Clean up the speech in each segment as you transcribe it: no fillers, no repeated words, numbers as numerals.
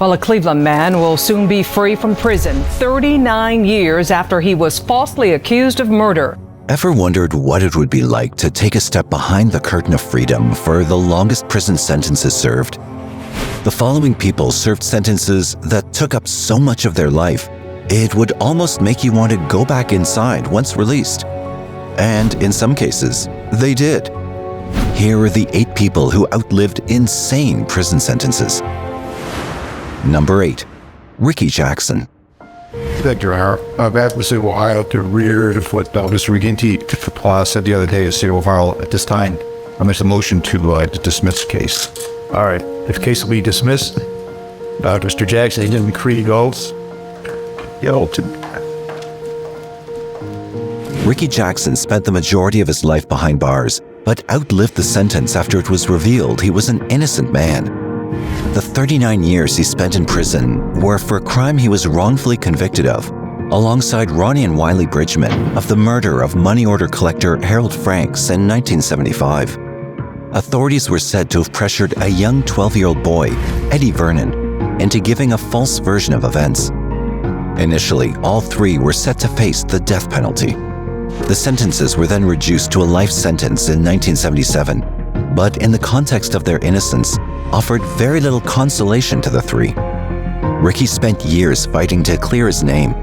Well, a Cleveland man will soon be free from prison 39 years after he was falsely accused of murder. Ever wondered what it would be like to take a step behind the curtain of freedom for the longest prison sentences served? The following people served sentences that took up so much of their life, it would almost make you want to go back inside once released. And in some cases, they did. Here are the 8 people who outlived insane prison sentences. Number 8, Ricky Jackson. Thank you, Aaron. I've had the state of Ohio to rear the foot down. Mr. McGinty said the other day, the state of Ohio, at this time, I made a motion to dismiss the case. All right, if the case will be dismissed, Mr. Jackson, he didn't agree goes. Ricky Jackson spent the majority of his life behind bars, but outlived the sentence after it was revealed he was an innocent man. The 39 years he spent in prison were for a crime he was wrongfully convicted of, alongside Ronnie and Wiley Bridgman of the murder of money order collector Harold Franks in 1975. Authorities were said to have pressured a young 12-year-old boy, Eddie Vernon, into giving a false version of events. Initially, all 3 were set to face the death penalty. The sentences were then reduced to a life sentence in 1977, but in the context of their innocence, offered very little consolation to the 3. Ricky spent years fighting to clear his name,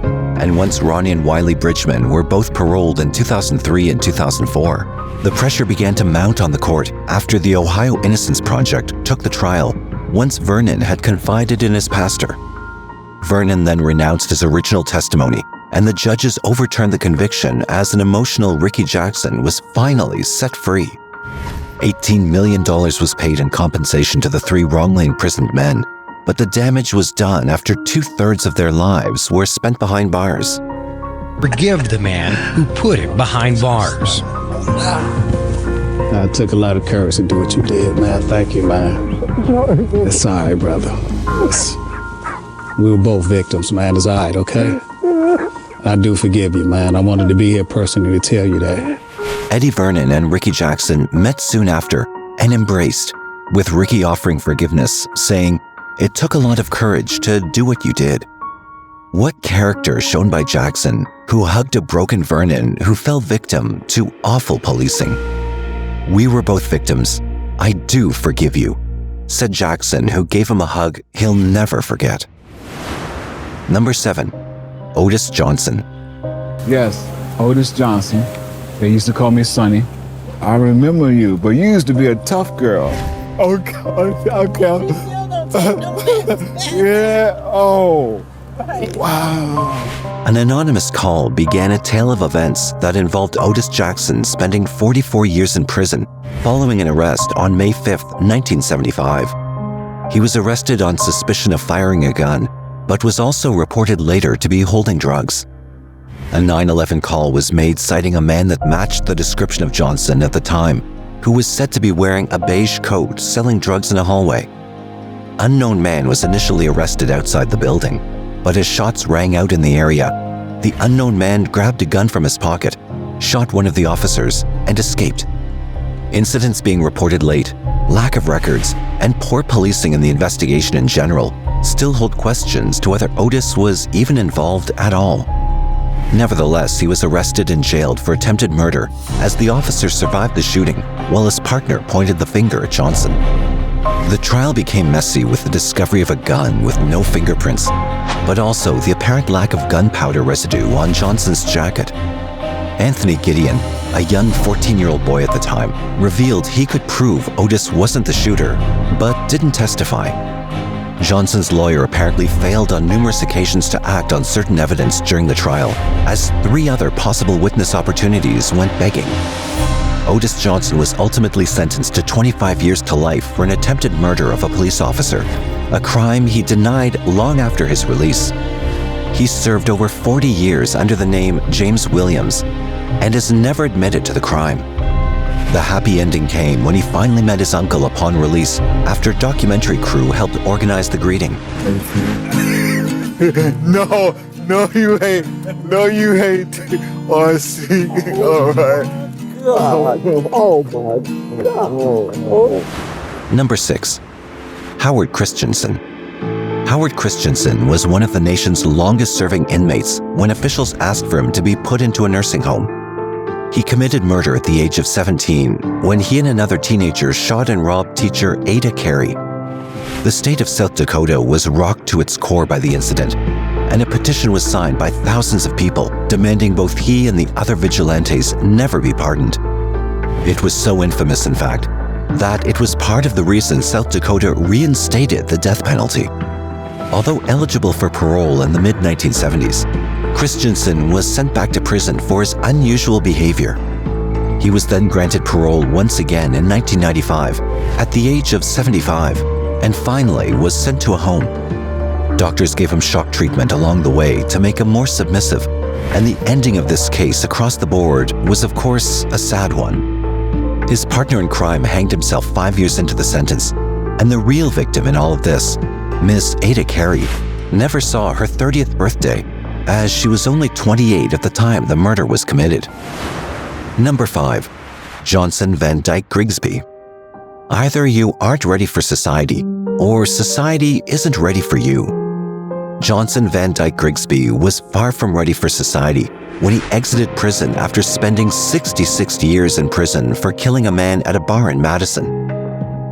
and once Ronnie and Wiley Bridgman were both paroled in 2003 and 2004, the pressure began to mount on the court after the Ohio Innocence Project took the trial once Vernon had confided in his pastor. Vernon then renounced his original testimony, and the judges overturned the conviction as an emotional Ricky Jackson was finally set free. $18 million was paid in compensation to the 3 wrongly imprisoned men, but the damage was done after 2/3 of their lives were spent behind bars. Forgive the man who put him behind bars. It took a lot of courage to do what you did, man. Thank you, man. It's all right, brother. We were both victims, man. It's all right, okay? I do forgive you, man. I wanted to be here personally to tell you that. Eddie Vernon and Ricky Jackson met soon after and embraced, with Ricky offering forgiveness, saying, "It took a lot of courage to do what you did." What character shown by Jackson, who hugged a broken Vernon who fell victim to awful policing. "We were both victims. I do forgive you," said Jackson, who gave him a hug he'll never forget. Number 7, Otis Johnson. Yes, Otis Johnson. They used to call me Sonny. I remember you, but you used to be a tough girl. Okay. Yeah, oh, wow. An anonymous call began a tale of events that involved Otis Jackson spending 44 years in prison following an arrest on May 5th, 1975. He was arrested on suspicion of firing a gun, but was also reported later to be holding drugs. A 911 call was made citing a man that matched the description of Johnson at the time, who was said to be wearing a beige coat selling drugs in a hallway. Unknown man was initially arrested outside the building, but as shots rang out in the area, the unknown man grabbed a gun from his pocket, shot one of the officers, and escaped. Incidents being reported late, lack of records, and poor policing in the investigation in general still hold questions to whether Otis was even involved at all. Nevertheless, he was arrested and jailed for attempted murder as the officers survived the shooting while his partner pointed the finger at Johnson. The trial became messy with the discovery of a gun with no fingerprints, but also the apparent lack of gunpowder residue on Johnson's jacket. Anthony Gideon, a young 14-year-old boy at the time, revealed he could prove Otis wasn't the shooter, but didn't testify. Johnson's lawyer apparently failed on numerous occasions to act on certain evidence during the trial, as 3 other possible witness opportunities went begging. Otis Johnson was ultimately sentenced to 25 years to life for an attempted murder of a police officer, a crime he denied long after his release. He served over 40 years under the name James Williams and has never admitted to the crime. The happy ending came when he finally met his uncle upon release after documentary crew helped organize the greeting. No, you ain't. No, you ain't. RC. All right. Oh my God. Number 6, Howard Christensen. Howard Christensen was one of the nation's longest-serving inmates when officials asked for him to be put into a nursing home. He committed murder at the age of 17 when he and another teenager shot and robbed teacher Ada Carey. The state of South Dakota was rocked to its core by the incident, and a petition was signed by thousands of people demanding both he and the other vigilantes never be pardoned. It was so infamous, in fact, that it was part of the reason South Dakota reinstated the death penalty. Although eligible for parole in the mid-1970s, Christensen was sent back to prison for his unusual behavior. He was then granted parole once again in 1995 at the age of 75 and finally was sent to a home. Doctors gave him shock treatment along the way to make him more submissive, and the ending of this case across the board was, of course, a sad one. His partner in crime hanged himself 5 years into the sentence, and the real victim in all of this, Miss Ada Carey, never saw her 30th birthday, as she was only 28 at the time the murder was committed. Number 5. Johnson Van Dyke Grigsby. Either you aren't ready for society, or society isn't ready for you. Johnson Van Dyke Grigsby was far from ready for society when he exited prison after spending 66 years in prison for killing a man at a bar in Madison.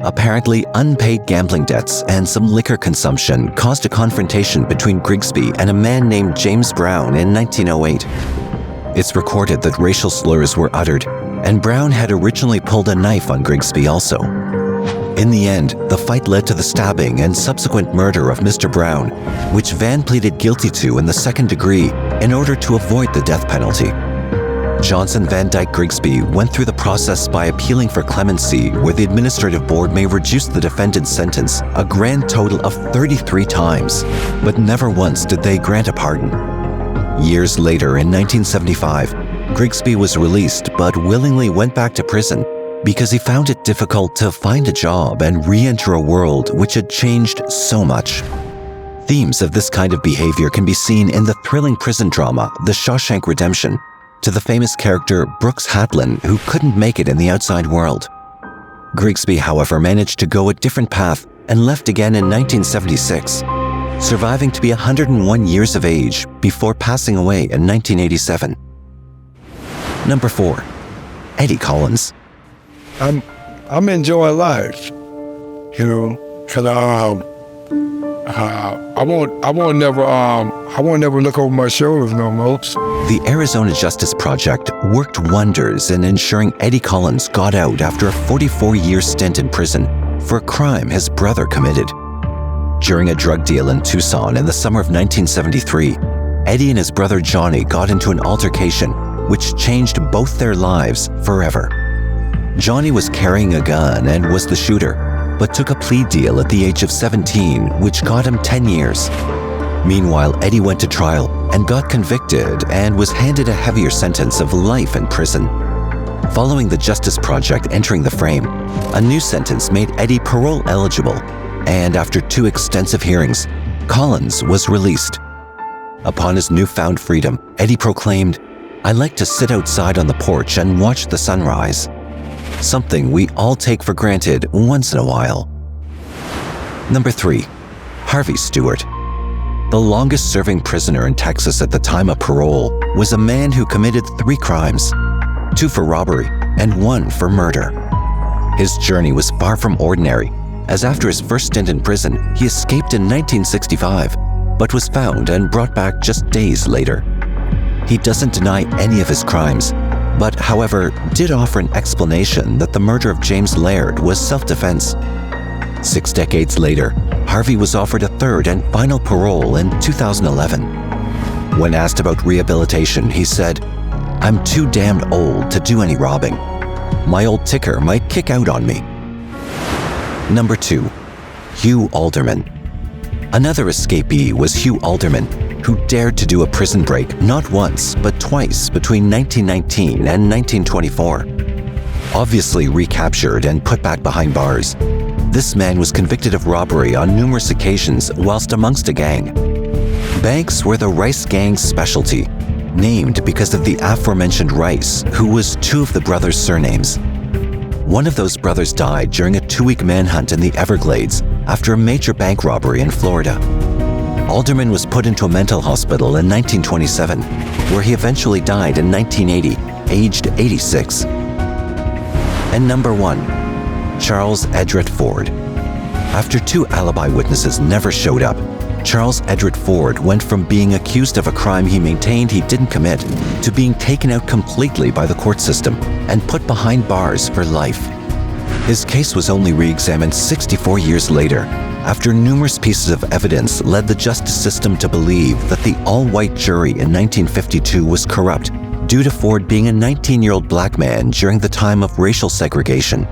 Apparently, unpaid gambling debts and some liquor consumption caused a confrontation between Grigsby and a man named James Brown in 1908. It's recorded that racial slurs were uttered, and Brown had originally pulled a knife on Grigsby also. In the end, the fight led to the stabbing and subsequent murder of Mr. Brown, which Van pleaded guilty to in the second degree in order to avoid the death penalty. Johnson Van Dyke Grigsby went through the process by appealing for clemency, where the administrative board may reduce the defendant's sentence a grand total of 33 times, but never once did they grant a pardon. Years later, in 1975, Grigsby was released but willingly went back to prison because he found it difficult to find a job and re-enter a world which had changed so much. Themes of this kind of behavior can be seen in the thrilling prison drama The Shawshank Redemption, to the famous character Brooks Hatlin, who couldn't make it in the outside world. Grigsby, however, managed to go a different path and left again in 1976, surviving to be 101 years of age before passing away in 1987. Number 4. Eddie Collins. I'm enjoying life, you know, cause I won't never look over my shoulders no more. The Arizona Justice Project worked wonders in ensuring Eddie Collins got out after a 44-year stint in prison for a crime his brother committed. During a drug deal in Tucson in the summer of 1973, Eddie and his brother Johnny got into an altercation which changed both their lives forever. Johnny was carrying a gun and was the shooter, but took a plea deal at the age of 17, which got him 10 years. Meanwhile, Eddie went to trial and got convicted and was handed a heavier sentence of life in prison. Following the Justice Project entering the frame, a new sentence made Eddie parole eligible, and after 2 extensive hearings, Collins was released. Upon his newfound freedom, Eddie proclaimed, "I like to sit outside on the porch and watch the sunrise." Something we all take for granted once in a while. Number 3. Harvey Stewart. The longest-serving prisoner in Texas at the time of parole was a man who committed 3 crimes, 2 for robbery and 1 for murder. His journey was far from ordinary, as after his first stint in prison, he escaped in 1965, but was found and brought back just days later. He doesn't deny any of his crimes, but however, did offer an explanation that the murder of James Laird was self-defense. 6 decades later, Harvey was offered a 3rd and final parole in 2011. When asked about rehabilitation, he said, "I'm too damned old to do any robbing. My old ticker might kick out on me." Number 2. Hugh Alderman. Another escapee was Hugh Alderman, who dared to do a prison break not once, but twice between 1919 and 1924. Obviously recaptured and put back behind bars, this man was convicted of robbery on numerous occasions whilst amongst a gang. Banks were the Rice Gang's specialty, named because of the aforementioned Rice, who was 2 of the brothers' surnames. One of those brothers died during a 2-week manhunt in the Everglades after a major bank robbery in Florida. Alderman was put into a mental hospital in 1927, where he eventually died in 1980, aged 86. And number 1, Charles Edred Ford. After 2 alibi witnesses never showed up, Charles Edred Ford went from being accused of a crime he maintained he didn't commit to being taken out completely by the court system and put behind bars for life. His case was only re-examined 64 years later, after numerous pieces of evidence led the justice system to believe that the all-white jury in 1952 was corrupt due to Ford being a 19-year-old black man during the time of racial segregation.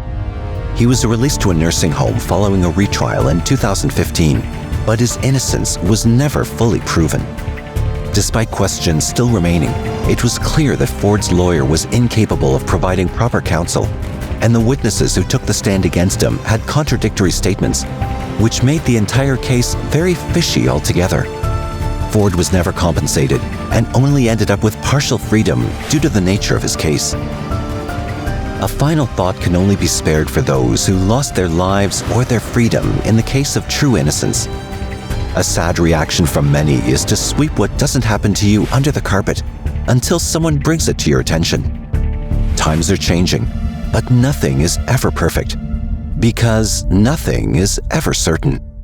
He was released to a nursing home following a retrial in 2015, but his innocence was never fully proven. Despite questions still remaining, it was clear that Ford's lawyer was incapable of providing proper counsel, and the witnesses who took the stand against him had contradictory statements, which made the entire case very fishy altogether. Ford was never compensated and only ended up with partial freedom due to the nature of his case. A final thought can only be spared for those who lost their lives or their freedom in the case of true innocence. A sad reaction from many is to sweep what doesn't happen to you under the carpet until someone brings it to your attention. Times are changing, but nothing is ever perfect, because nothing is ever certain.